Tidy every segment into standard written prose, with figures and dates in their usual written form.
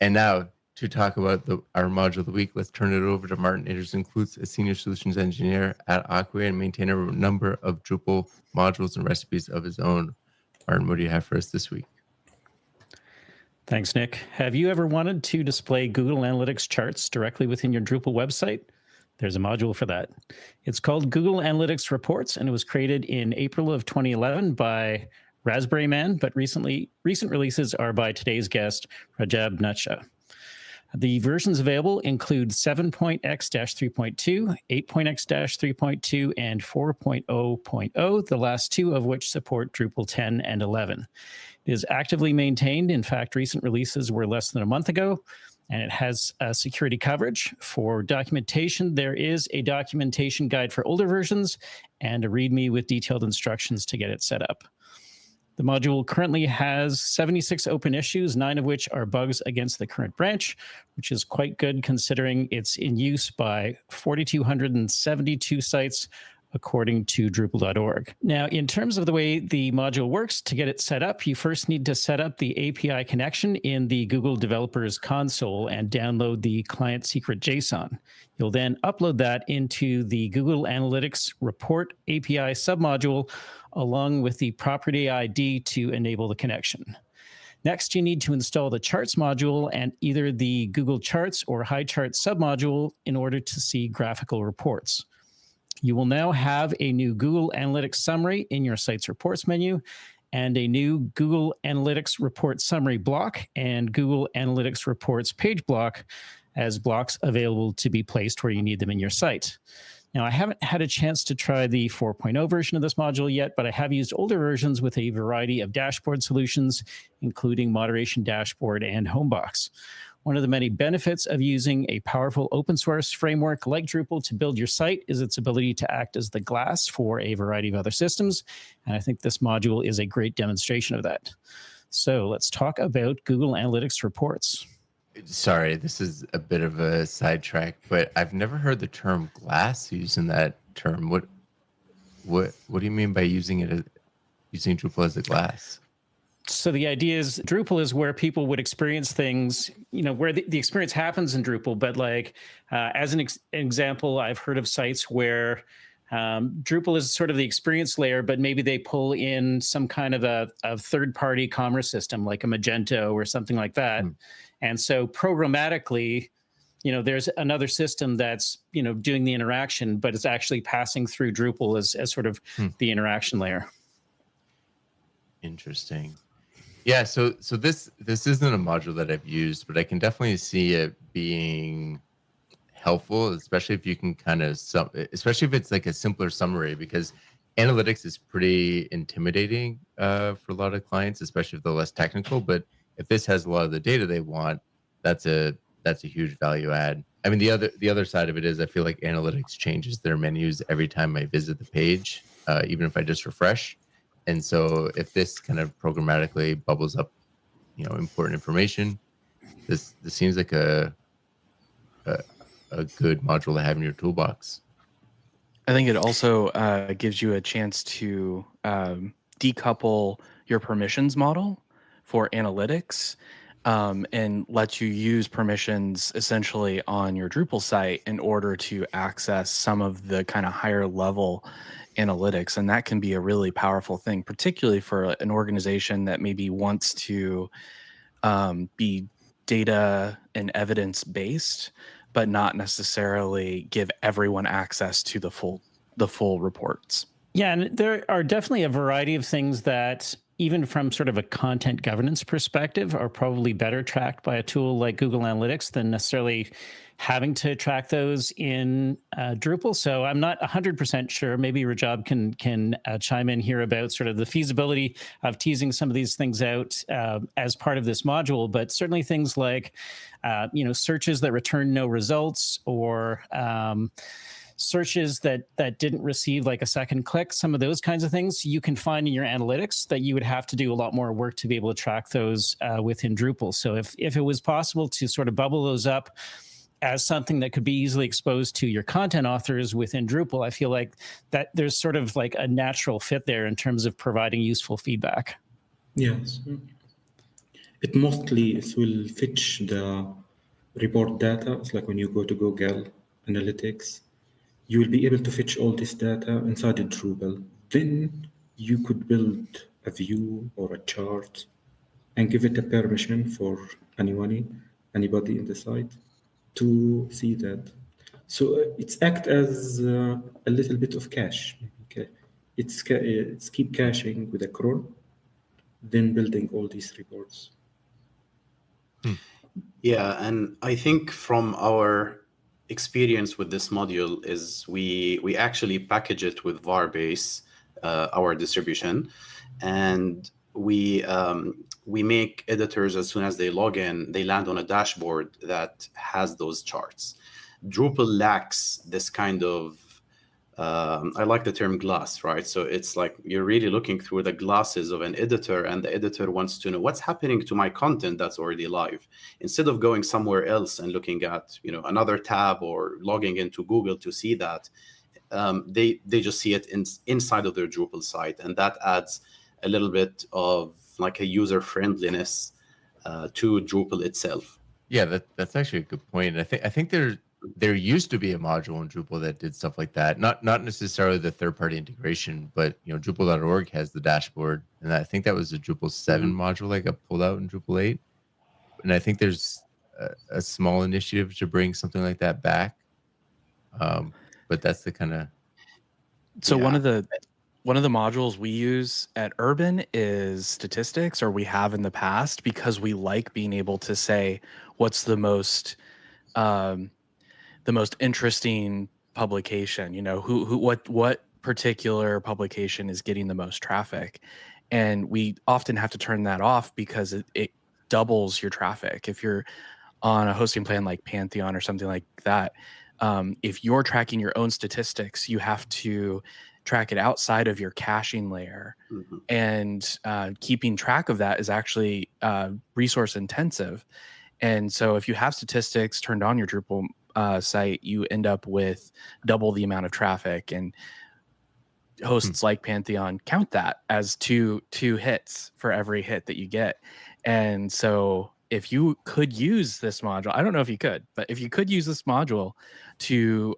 And now to talk about our module of the week, let's turn it over to Martin Anderson-Klutz, a senior solutions engineer at Acquia and maintainer of a number of Drupal modules and recipes of his own. Martin, what do you have for us this week? Thanks, Nick. Have you ever wanted to display Google Analytics charts directly within your Drupal website? There's a module for that. It's called Google Analytics Reports, and it was created in April of 2011 by Raspberry Man, but recent releases are by today's guest, Rajab Nutshah. The versions available include 7.x-3.2, 8.x-3.2, and 4.0.0, the last two of which support Drupal 10 and 11. It is actively maintained. In fact, recent releases were less than a month ago, and it has security coverage. For documentation, there is a documentation guide for older versions and a README with detailed instructions to get it set up. The module currently has 76 open issues, 9 of which are bugs against the current branch, which is quite good considering it's in use by 4,272 sites, according to Drupal.org. Now, in terms of the way the module works, to get it set up, you first need to set up the API connection in the Google Developers Console and download the client secret JSON. You'll then upload that into the Google Analytics Report API submodule, along with the property ID to enable the connection. Next, you need to install the Charts module and either the Google Charts or HighCharts submodule in order to see graphical reports. You will now have a new Google Analytics Summary in your site's reports menu and a new Google Analytics Report Summary block and Google Analytics Reports page block as blocks available to be placed where you need them in your site. Now, I haven't had a chance to try the 4.0 version of this module yet, but I have used older versions with a variety of dashboard solutions, including Moderation Dashboard and Homebox. One of the many benefits of using a powerful open source framework like Drupal to build your site is its ability to act as the glass for a variety of other systems. And I think this module is a great demonstration of that. So let's talk about Google Analytics Reports. Sorry, this is a bit of a sidetrack, but I've never heard the term glass used in that term. What do you mean by using Drupal as a glass? So the idea is Drupal is where people would experience things, where the experience happens in Drupal. But like, as an example, I've heard of sites where Drupal is sort of the experience layer, but maybe they pull in some kind of a third-party commerce system like a Magento or something like that. And so programmatically, there's another system that's, doing the interaction, but it's actually passing through Drupal as sort of the interaction layer. Interesting. Yeah, so this isn't a module that I've used, but I can definitely see it being helpful, especially if you can especially if it's like a simpler summary, because analytics is pretty intimidating for a lot of clients, especially if they're less technical. But if this has a lot of the data they want, that's a huge value add. I mean, the other side of it is I feel like analytics changes their menus every time I visit the page, even if I just refresh. And so if this kind of programmatically bubbles up, important information, this seems like a good module to have in your toolbox. I think it also gives you a chance to decouple your permissions model for analytics and lets you use permissions essentially on your Drupal site in order to access some of the kind of higher level analytics. And that can be a really powerful thing, particularly for an organization that maybe wants to be data and evidence based, but not necessarily give everyone access to the full reports. Yeah, and there are definitely a variety of things that, even from sort of a content governance perspective, are probably better tracked by a tool like Google Analytics than necessarily having to track those in Drupal. So I'm not 100% sure. Maybe Rajab can chime in here about sort of the feasibility of teasing some of these things out as part of this module. But certainly things like, searches that return no results, or searches that didn't receive like a second click, some of those kinds of things you can find in your analytics that you would have to do a lot more work to be able to track those within Drupal. So if it was possible to sort of bubble those up as something that could be easily exposed to your content authors within Drupal, I feel like that there's sort of like a natural fit there in terms of providing useful feedback. Yes. It mostly it will fetch the report data. It's like when you go to Google Analytics, you will be able to fetch all this data inside the Drupal. Then you could build a view or a chart and give it a permission for anybody in the site to see that. So it's act as a little bit of cache. Okay, it's keep caching with a cron, then building all these reports. Yeah, and I think from our experience with this module is we actually package it with Varbase, our distribution, and we make editors as soon as they log in, they land on a dashboard that has those charts. Drupal lacks this kind of I like the term glass, right? So it's like you're really looking through the glasses of an editor, and the editor wants to know what's happening to my content that's already live. Instead of going somewhere else and looking at, you know, another tab or logging into Google to see that, they just see it inside of their Drupal site, and that adds a little bit of like a user friendliness to Drupal itself. Yeah, that's actually a good point. I think there used to be a module in Drupal that did stuff like that. Not necessarily the third-party integration, but you know, Drupal.org has the dashboard, and I think that was a Drupal 7 module that got pulled out in Drupal 8. And I think there's a small initiative to bring something like that back. But that's the kind of So one of the modules we use at Urban is statistics, or we have in the past, because we like being able to say what's the most interesting publication, you know, what particular publication is getting the most traffic. And we often have to turn that off because it doubles your traffic. If you're on a hosting plan like Pantheon or something like that, if you're tracking your own statistics, you have to track it outside of your caching layer. Mm-hmm. And keeping track of that is actually resource intensive. And so if you have statistics turned on your Drupal site, you end up with double the amount of traffic, and hosts like Pantheon count that as two hits for every hit that you get. And so if you could use this module, I don't know if you could, but if you could use this module to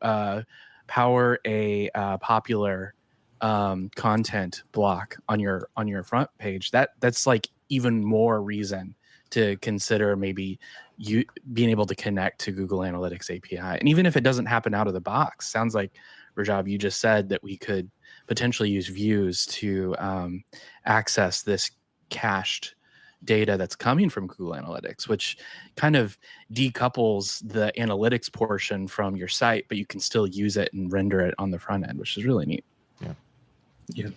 power a popular content block on your front page, that's like even more reason to consider maybe you being able to connect to Google Analytics API. And even if it doesn't happen out of the box, sounds like, Rajab, you just said that we could potentially use views to access this cached data that's coming from Google Analytics, which kind of decouples the analytics portion from your site, but you can still use it and render it on the front end, which is really neat. Yeah.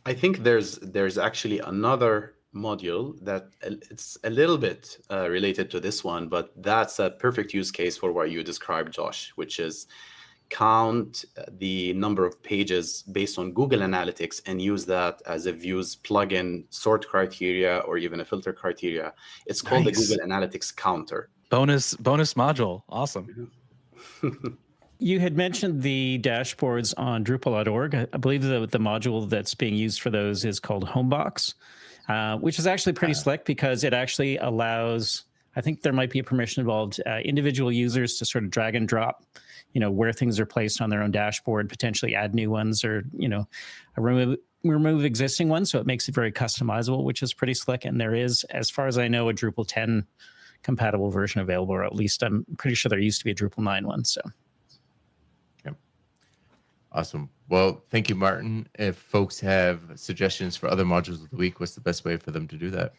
I think there's actually another module that it's a little bit related to this one, but that's a perfect use case for what you described, Josh, which is count the number of pages based on Google Analytics and use that as a views plugin sort criteria or even a filter criteria. It's called the Google Analytics counter. Bonus module. Awesome. You had mentioned the dashboards on Drupal.org. I believe the module that's being used for those is called Homebox, which is actually pretty slick because it actually allows, I think there might be a permission involved, individual users to sort of drag and drop, you know, where things are placed on their own dashboard, potentially add new ones or, you know, remove existing ones. So it makes it very customizable, which is pretty slick. And there is, as far as I know, a Drupal 10 compatible version available, or at least I'm pretty sure there used to be a Drupal 9 one. So. Awesome. Well, thank you, Martin. If folks have suggestions for other modules of the week, what's the best way for them to do that?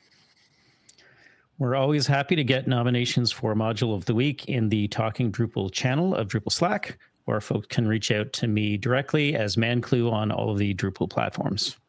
We're always happy to get nominations for Module of the Week in the Talking Drupal channel of Drupal Slack, or folks can reach out to me directly as ManClue on all of the Drupal platforms.